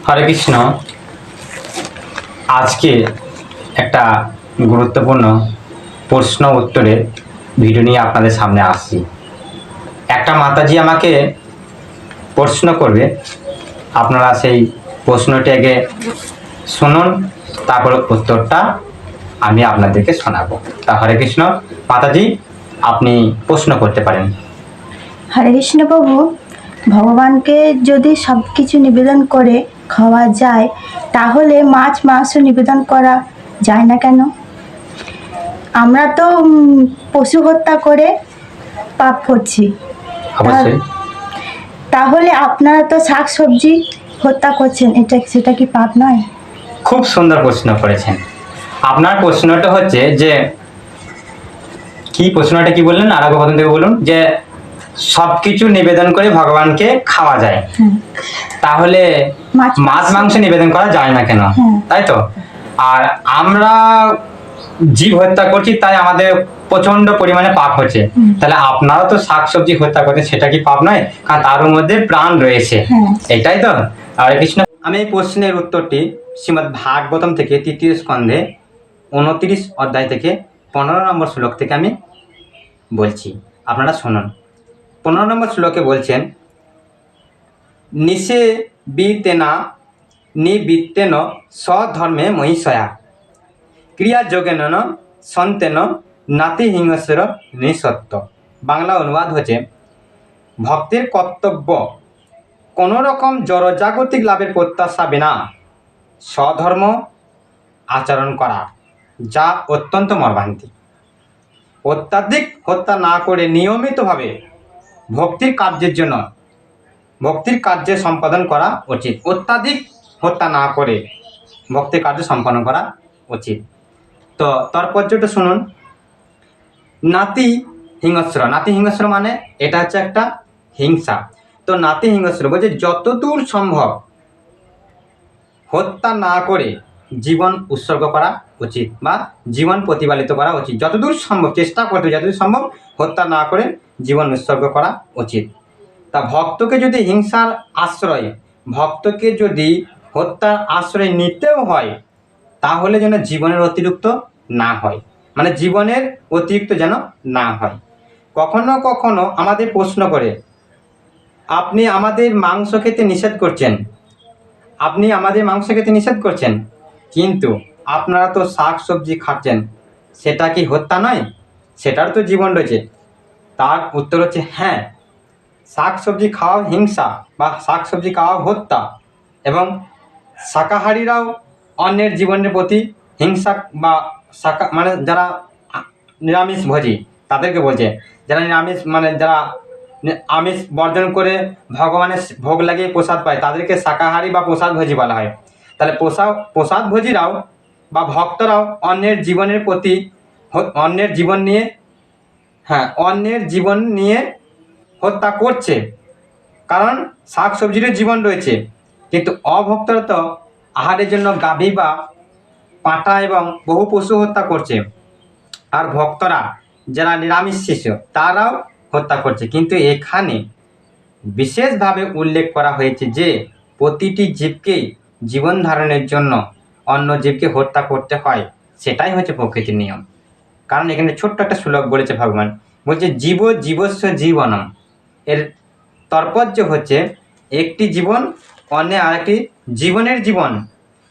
হরে কৃষ্ণ। আজকে একটা গুরুত্বপূর্ণ প্রশ্ন উত্তরের ভিডিও নিয়ে আপনাদের সামনে আসছি। একটা মাতাজি আমাকে প্রশ্ন করবে, আপনারা সেই প্রশ্নটি আগে শুনুন, তারপর উত্তরটা আমি আপনাদেরকে শোনাবো। তা হরে কৃষ্ণ, মাতাজি আপনি প্রশ্ন করতে পারেন। হরে কৃষ্ণ প্রভু, ভগবানকে যদি সব কিছু নিবেদন করে খাওয়া যায়, তাহলে মাছ মাংস নিবেদন করা যায় না কেন? আমরা তো পশু হত্যা করে পাপ করছি। অবশ্যই। তাহলে আপনারা তো শাক সবজি হত্যা করছেন, সেটা কি পাপ নয়? খুব সুন্দর প্রশ্ন করেছেন। আপনার প্রশ্নটা হচ্ছে যে কি প্রশ্নটা কি বললেন, আর আগে প্রথম থেকে বলুন। যে সবকিছু নিবেদন করে ভগবানকে খাওয়া যায়, তাহলে মাছ মাংস নিবেদন করা যায় না কেন, তাই তো? আর আমরা জীব হত্যা করছি, তাই আমাদের প্রচন্ড পরিমাণে পাপ হচ্ছে। তাহলে আপনারা তো শাকসবজি হত্যা করছেন, সেটা কি পাপ নয়? কারণ তার মধ্যে প্রাণ রয়েছে, এটাই তো। হরে কৃষ্ণ। আমি এই প্রশ্নের উত্তরটি শ্রীমদ্ ভাগবতম থেকে ৩য় স্কন্ধে ২৯ অধ্যায় থেকে ১৫ নম্বর শ্লোক থেকে আমি বলছি, আপনারা শুনুন। ১৫ নম্বর শ্লোকে বলছেন, নিষে বিতেনা নিবৃত্তেন স্বধর্মে মহিষয়া ক্রিয়া যোগেন সন্তেন নাতি হিংস্র নিঃসত্ব। বাংলা অনুবাদ হচ্ছে, ভক্তের কর্তব্য কোনো রকম জড়জাগতিক লাভের প্রত্যাশা বিনা স্বধর্ম আচরণ করা, যা অত্যন্ত মর্মান্তিক। অত্যাধিক হত্যা না করে নিয়মিতভাবে ভক্তির কার্যে সম্পাদন করা উচিত। অত্যাধিক হত্যা না করে ভক্তির কার্য সম্পাদন করা উচিত। তো তাৎপর্যটা শুনুন। নাতি হিংস্র মানে এটা হচ্ছে একটা হিংসা। তো নাতি হিংস্র বলছে যতদূর সম্ভব হত্যা না করে জীবন উৎসর্গ করা উচিত বা জীবন প্রতিপালিত করা উচিত। যতদূর সম্ভব চেষ্টা করতে, যতদূর সম্ভব হত্যা না করে জীবন উৎসর্গ করা উচিত। তা ভক্তকে যদি হিংসার আশ্রয়, ভক্তকে যদি হত্যার আশ্রয় নিতেও হয়, তাহলে যেন জীবনের অতিরিক্ত না হয়, মানে জীবনের অতিরিক্ত যেন না হয়। কখনো কখনো আমাদের প্রশ্ন করে, আপনি আমাদের মাংস খেতে নিষেধ করছেন, কিন্তু আপনারা তো শাক সবজি খাচ্ছেন, সেটা কি হত্যা নয়? সেটার তো জীবন রয়েছে। তার উত্তর হচ্ছে হ্যাঁ, শাক সবজি খাওয়া হিংসা বা শাক সবজি খাওয়া হত্যা, এবং শাকাহারীরাও অন্যের জীবনের প্রতি হিংসা বা মানে যারা নিরামিষ ভোজী তাদেরকে বলছে, যারা নিরামিষ মানে যারা আমিষ বর্জন করে ভগবানের ভোগ লাগিয়ে প্রসাদ পায়, তাদেরকে শাকাহারী বা প্রসাদ ভোজী বলা হয়। তাহলে প্রসাদ ভোজীরাও বা ভক্তরাও অন্যের জীবনের প্রতি অন্যের জীবন নিয়ে হত্যা করছে, কারণ শাক সবজিরও জীবন রয়েছে। কিন্তু অভক্তরা তো আহারের জন্য গাভী বা পাঁঠা এবং বহু পশু হত্যা করছে, আর ভক্তরা যারা নিরামিষ শিশু তারাও হত্যা করছে। কিন্তু এখানে বিশেষভাবে উল্লেখ করা হয়েছে যে প্রতিটি জীবকেই জীবন ধারণের জন্য অন্য জীবকে হত্যা করতে হয়, সেটাই হচ্ছে প্রকৃতির নিয়ম। কারণ এখানে ছোট্ট একটা শ্লোক বলেছে ভগবান, বলছে জীবস্ব জীবনম। এর তাৎপর্য হচ্ছে একটি জীবন অন্য আরেকটি জীবনের জীবন,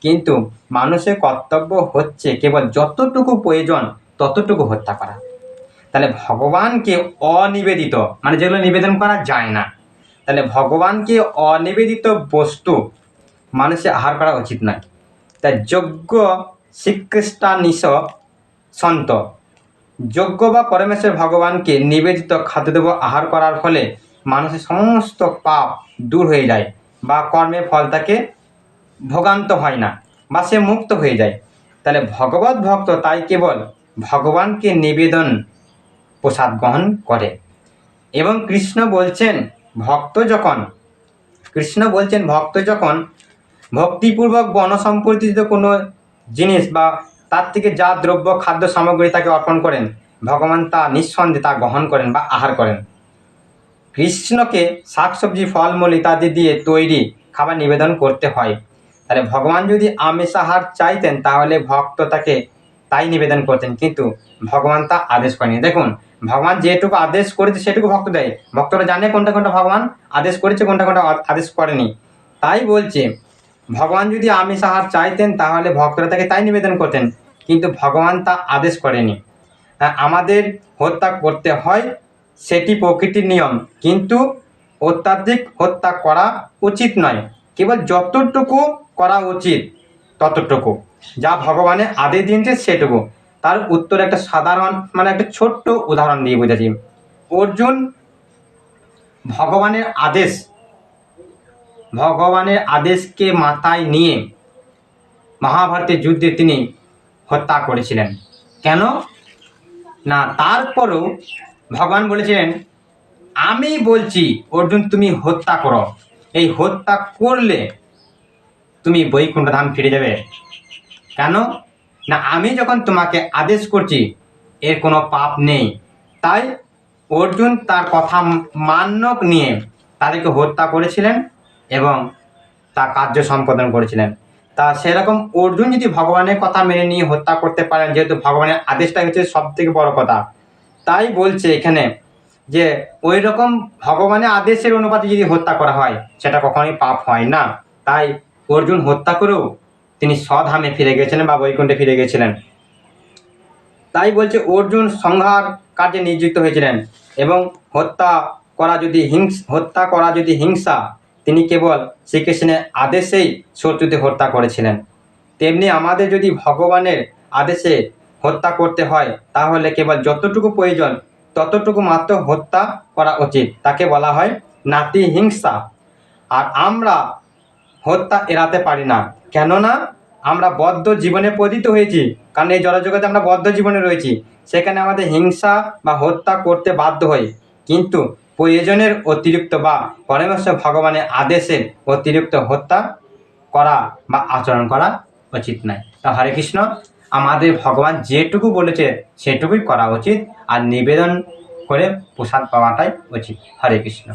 কিন্তু মানুষের কর্তব্য হচ্ছে কেবল যতটুকু প্রয়োজন ততটুকু হত্যা করা। তাহলে ভগবানকে অনিবেদিত, মানে যেগুলো নিবেদন করা যায় না, তাহলে ভগবানকে অনিবেদিত বস্তু মানুষের আহার করা উচিত নয়। তাই যজ্ঞ শ্রীকৃষ্ণানিশ সন্ত, যজ্ঞ বা পরমেশ্বর ভগবানকে নিবেদিত খাদ্যদ্রব্য আহার করার ফলে মানুষের সমস্ত পাপ দূর হয়ে যায়, বা কর্মের ফল তাকে ভোগান্ত হয় না, বা সে মুক্ত হয়ে যায়। তাহলে ভগবত ভক্ত তাই কেবল ভগবানকে নিবেদন প্রসাদ গ্রহণ করে। এবং কৃষ্ণ বলছেন ভক্ত যখন ভক্তিপূর্বক বনসম্পর্কিত কোনো জিনিস বা তার থেকে যা দ্রব্য খাদ্য সামগ্রী তাকে অর্পণ করেন, ভগবান তা নিঃসন্দেহে তা গ্রহণ করেন বা আহার করেন। কৃষ্ণকে শাকসবজি ফলমূল ইত্যাদি দিয়ে তৈরি খাবার নিবেদন করতে হয়। তাহলে ভগবান যদি আমিষ আহার চাইতেন তাহলে ভক্ত তাকে তাই নিবেদন করতেন, কিন্তু ভগবান তা আদেশ করেনি। দেখুন, ভগবান যেটুকু আদেশ করেছে সেটুকু ভক্ত দেয়, ভক্তরা জানে কোনটা কোনটা ভগবান আদেশ করেছে, কোনটা কোনটা আদেশ করেনি। তাই বলছে ভগবান যদি আমিষ আহার চাইতেন তাহলে ভক্তরা তাকে তাই নিবেদন করতেন, কিন্তু ভগবান তা আদেশ করেনি। আমাদের হত্যা করতে হয় সেটি প্রকৃতির নিয়ম, কিন্তু অত্যাধিক হত্যা করা উচিত নয়, কেবল যতটুকু করা উচিত ততটুকু, যা ভগবানের আদেশ দিয়েছে সেটুকু। তার উত্তর একটা সাধারণ একটা ছোট্ট উদাহরণ দিয়ে বোঝাচ্ছি। অর্জুন ভগবানের আদেশকে মাথায় নিয়ে মহাভারতের যুদ্ধে তিনি হত্যা করেছিলেন। কেন না, তারপরও ভগবান বলেছিলেন আমি বলছি অর্জুন তুমি হত্যা করো, এই হত্যা করলে তুমি বৈকুণ্ঠ ধাম ফিরে যাবে। কেন না, আমি যখন তোমাকে আদেশ করছি এর কোনো পাপ নেই। তাই অর্জুন তার কথা মান্য নিয়ে তাদেরকে হত্যা করেছিলেন এবং তা কার্য সম্পাদন করেছিলেন। তা সেরকম অর্জুন যদি ভগবানের কথা মেনে নিয়ে হত্যা করতে পারেন, যেহেতু ভগবানের আদেশটাই হচ্ছে সব থেকে বড় কথা, তাই বলছে এখানে যে ওই রকম ভগবানের আদেশের অনুপাতে যদি হত্যা করা হয় সেটা কখনোই পাপ হয় না। তাই অর্জুন হত্যা করেও তিনি স্বধামে ফিরে গেছিলেন বা বৈকুণ্ঠে ফিরে গেছিলেন। তাই বলছে অর্জুন সংহার কার্যে নিযুক্ত হয়েছিলেন এবং হত্যা করা যদি হিংসা, তিনি কেবল শ্রীকৃষ্ণের আদেশেই শত্রুতে হত্যা করেছিলেন। তেমনি আমাদের যদি ভগবানের আদেশে হত্যা করতে হয় তাহলে কেবল যতটুকু প্রয়োজন ততটুকু মাত্র হত্যা করা উচিত, তাকে বলা হয় নাতি হিংসা। আর আমরা হত্যা এড়াতে পারি না, কেননা আমরা বদ্ধ জীবনে পতিত হয়েছি, কারণ এই জড়জগতে আমরা বদ্ধ জীবনে রয়েছি, সেখানে আমাদের হিংসা বা হত্যা করতে বাধ্য হই, কিন্তু প্রয়োজনের অতিরিক্ত বা পরমেশ্বর ভগবানের আদেশের অতিরিক্ত হত্যা করা বা আচরণ করা উচিত নয়। তা হরে কৃষ্ণ, আমাদের ভগবান যেটুকু বলেছে সেটুকুই করা উচিত, আর নিবেদন করে প্রসাদ পাওয়াটাই উচিত। হরে কৃষ্ণ।